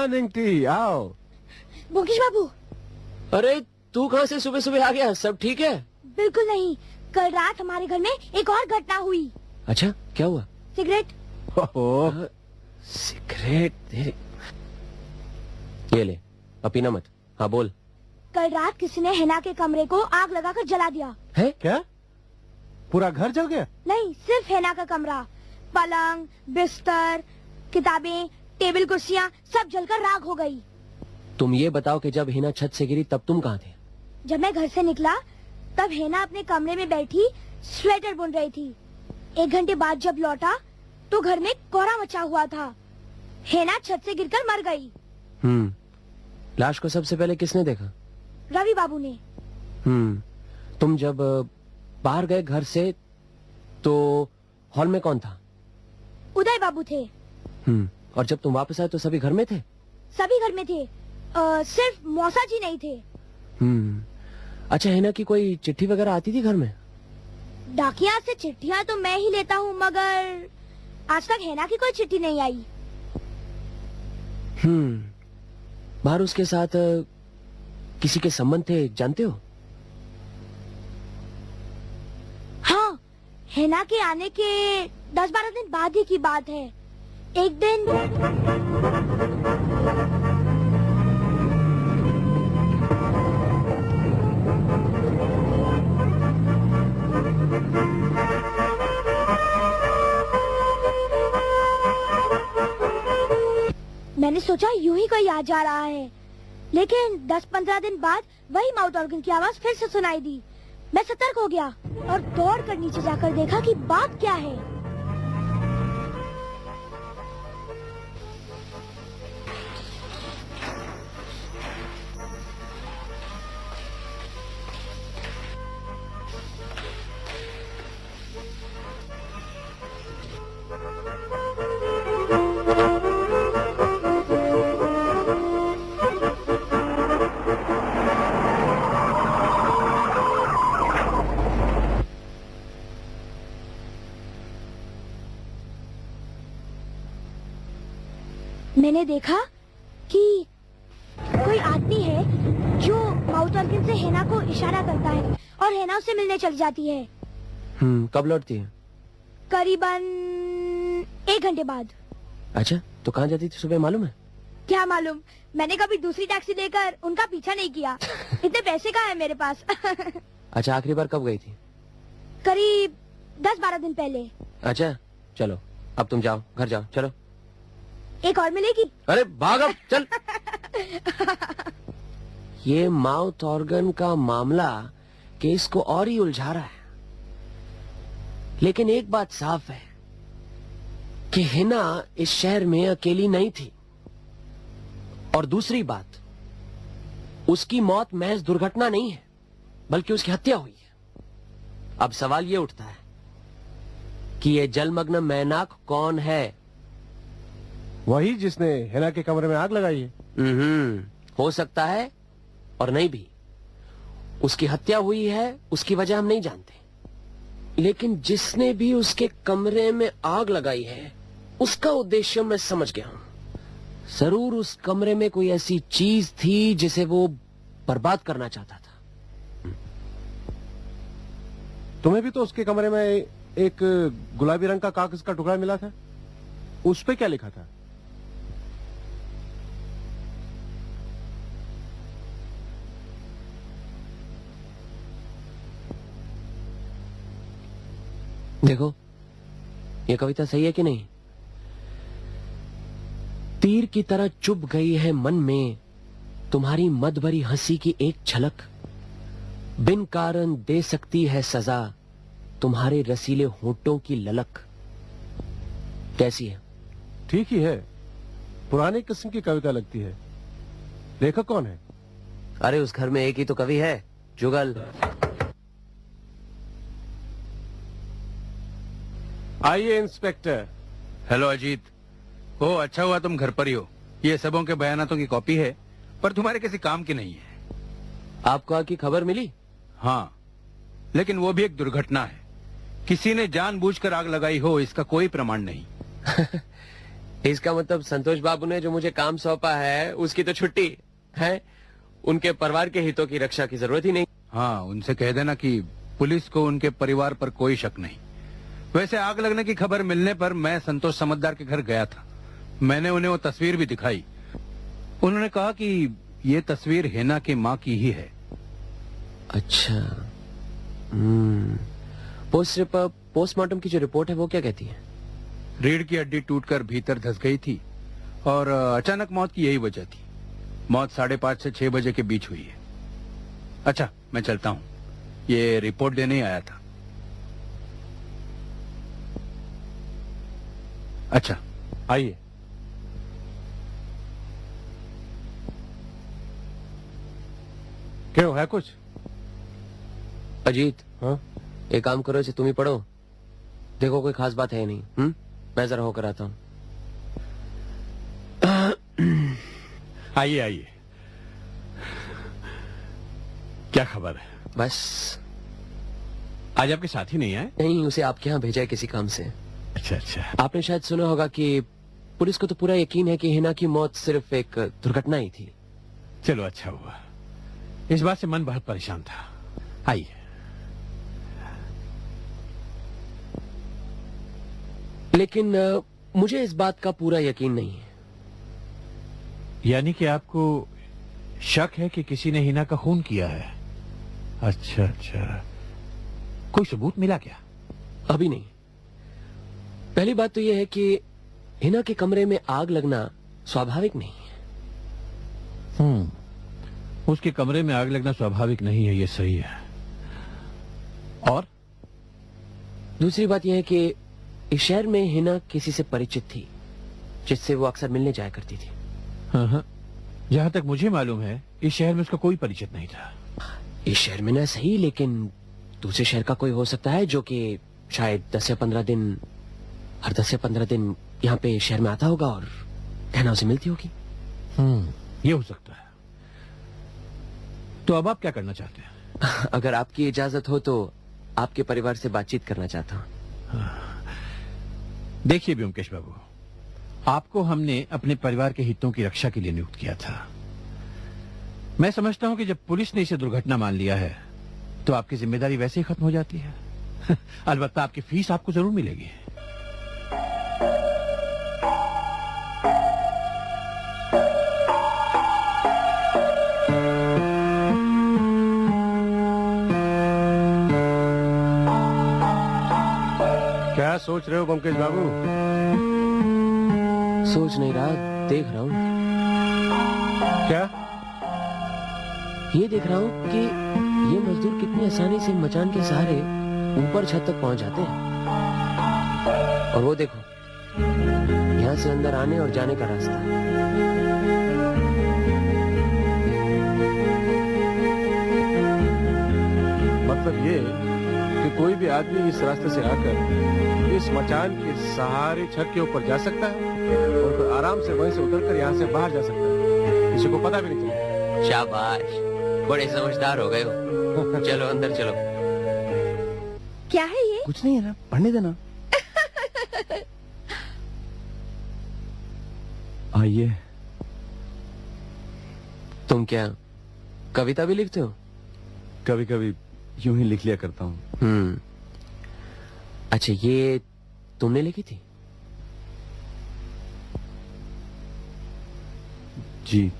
Morning tea, आओ। मुकेश बाबू। अरे तू कहाँ से सुबह सुबह आ गया? सब ठीक है? बिल्कुल नहीं, कल रात हमारे घर में एक और घटना हुई। अच्छा, क्या हुआ? सिगरेट। सिगरेट? ये ले, अब पीना मत। हाँ बोल। कल रात किसी ने हिना के कमरे को आग लगाकर जला दिया है। क्या पूरा घर जल गया? नहीं, सिर्फ हिना का कमरा। पलंग, बिस्तर, किताबें, टेबल, कुर्सियाँ सब जलकर राख हो गई। तुम ये बताओ कि जब हिना छत से गिरी तब तुम कहाँ थे? जब मैं घर से निकला तब हिना अपने कमरे में बैठी स्वेटर बुन रही थी। 1 घंटे बाद जब लौटा तो घर में कोहरा मचा हुआ था। हिना छत से गिरकर मर गई। लाश को सबसे पहले किसने देखा? रवि बाबू ने। तुम जब बाहर गए घर से तो हॉल में कौन था? उदय बाबू थे। और जब तुम वापस आए तो सभी घर में थे? सभी घर में थे, सिर्फ मौसा जी नहीं थे। अच्छा, हिना की कोई चिट्ठी वगैरह आती थी घर में? डाकिया से चिट्ठियाँ तो मैं ही लेता हूँ, मगर आज तक हिना की कोई चिट्ठी नहीं आई। बाहर उसके साथ किसी के संबंध थे, जानते हो? हाँ, हिना के आने के 10-12 दिन बाद ही की बात है। एक दिन मैंने सोचा यूं ही कोई आ जा रहा है, लेकिन 10-15 दिन बाद वही माउथ ऑर्गन की आवाज फिर से सुनाई दी। मैं सतर्क हो गया और दौड़कर नीचे जाकर देखा कि बात क्या है। मैंने देखा कि कोई आदमी है जो माउथ ऑर्गन से हिना को इशारा करता है और हिना उससे मिलने चली जाती है। कब लौटती है? करीबन 1 घंटे बाद। अच्छा, तो कहाँ जाती थी सुबह, मालूम है? क्या मालूम, मैंने कभी दूसरी टैक्सी लेकर उनका पीछा नहीं किया। इतने पैसे कहाँ है मेरे पास। अच्छा, आखिरी बार कब गई थी? करीब 10-12 दिन पहले। अच्छा चलो, अब तुम जाओ, घर जाओ, चलो। एक और मिलेगी? अरे भाग अब, चल। ये माउथ ऑर्गन का मामला केस को और ही उलझा रहा है। लेकिन एक बात साफ है कि हिना इस शहर में अकेली नहीं थी, और दूसरी बात, उसकी मौत महज दुर्घटना नहीं है बल्कि उसकी हत्या हुई है। अब सवाल ये उठता है कि ये जलमग्न मैनाक कौन है? वही जिसने हिना के कमरे में आग लगाई है। हो सकता है और नहीं भी। उसकी हत्या हुई है, उसकी वजह हम नहीं जानते, लेकिन जिसने भी उसके कमरे में आग लगाई है उसका उद्देश्य मैं समझ गया हूं। जरूर उस कमरे में कोई ऐसी चीज थी जिसे वो बर्बाद करना चाहता था। तुम्हें भी तो उसके कमरे में एक गुलाबी रंग का कागज का टुकड़ा मिला था, उस पे क्या लिखा था? देखो, ये कविता सही है कि नहीं? तीर की तरह चुभ गई है मन में तुम्हारी मद भरी हंसी की एक झलक, बिन कारण दे सकती है सजा तुम्हारे रसीले होठों की ललक। कैसी है? ठीक ही है, पुरानी किस्म की कविता लगती है। लेखक कौन है? अरे उस घर में एक ही तो कवि है, जुगल। आइए इंस्पेक्टर। हेलो अजीत। ओ, अच्छा हुआ तुम घर पर ही हो। ये सबों के बयानातों की कॉपी है, पर तुम्हारे किसी काम की नहीं है। आपको आग की खबर मिली? हाँ, लेकिन वो भी एक दुर्घटना है। किसी ने जानबूझकर आग लगाई हो इसका कोई प्रमाण नहीं। इसका मतलब संतोष बाबू ने जो मुझे काम सौंपा है उसकी तो छुट्टी है। उनके परिवार के हितों की रक्षा की जरूरत ही नहीं। हाँ, उनसे कह देना कि पुलिस को उनके परिवार पर कोई शक नहीं। वैसे आग लगने की खबर मिलने पर मैं संतोष समझदार के घर गया था। मैंने उन्हें वो तस्वीर भी दिखाई। उन्होंने कहा कि ये तस्वीर हेना की माँ की ही है। अच्छा। पोस्टमार्टम की जो रिपोर्ट है वो क्या कहती है? रीढ़ की हड्डी टूटकर भीतर धंस गई थी और अचानक मौत की यही वजह थी। मौत 5:30 से 6 बजे के बीच हुई है। अच्छा, मैं चलता हूँ, ये रिपोर्ट देने ही आया था। अच्छा, आइए। क्यों, है कुछ? अजीत, हाँ? एक काम करो, इसे तुम ही पढ़ो। देखो कोई खास बात है नहीं। मैं जरा होकर आता हूँ। आइए आइए, क्या खबर है? बस। आज आपके साथी नहीं आए? नहीं, उसे आपके यहाँ भेजा है किसी काम से। अच्छा अच्छा। आपने शायद सुना होगा कि पुलिस को तो पूरा यकीन है कि हिना की मौत सिर्फ एक दुर्घटना ही थी। चलो अच्छा हुआ, इस बात से मन बहुत परेशान था। आइए। लेकिन मुझे इस बात का पूरा यकीन नहीं है। यानी कि आपको शक है कि किसी ने हिना का खून किया है? अच्छा अच्छा, कोई सबूत मिला क्या? अभी नहीं। पहली बात तो यह है कि हिना के कमरे में आग लगना स्वाभाविक नहीं है। उसके कमरे में आग लगना स्वाभाविक नहीं है, ये सही है। और दूसरी बात यह है कि इस शहर में हिना किसी से परिचित थी जिससे वो अक्सर मिलने जाया करती थी। हाँ, जहां तक मुझे मालूम है इस शहर में उसका कोई परिचित नहीं था। इस शहर में ना सही, लेकिन दूसरे शहर का कोई हो सकता है जो कि शायद 10 या 15 दिन, हर 10 या 15 दिन यहाँ पे शहर में आता होगा और हिना उसे मिलती होगी। ये हो सकता है। तो अब आप क्या करना चाहते हैं? अगर आपकी इजाजत हो तो आपके परिवार से बातचीत करना चाहता हूँ। देखिए ब्योमकेश बाबू, आपको हमने अपने परिवार के हितों की रक्षा के लिए नियुक्त किया था। मैं समझता हूं कि जब पुलिस ने इसे दुर्घटना मान लिया है तो आपकी जिम्मेदारी वैसे ही खत्म हो जाती है। अलबत्ता आपकी फीस आपको जरूर मिलेगी। क्या सोच रहे हो ब्योमकेश बाबू? सोच नहीं रहा, देख रहा हूँ। क्या? ये देख रहा हूँ कि ये मजदूर कितनी आसानी से मचान के सहारे ऊपर छत तक पहुंच जाते हैं। और वो देखो, यहाँ से अंदर आने और जाने का रास्ता। मतलब ये कि कोई भी आदमी इस रास्ते से आकर इस मचान के सहारे छत के ऊपर जा सकता है और फिर आराम से वहीं से उतरकर यहाँ से बाहर जा सकता है, किसी को पता भी नहीं चलेगा। शाबाश, बड़े समझदार हो गए हो। चलो अंदर चलो। क्या है ये? कुछ नहीं है ना, पढ़ने देना। आइए। तुम क्या कविता भी लिखते हो? कभी कभी यूं ही लिख लिया करता हूँ। अच्छा, ये तुमने लिखी थी? जी।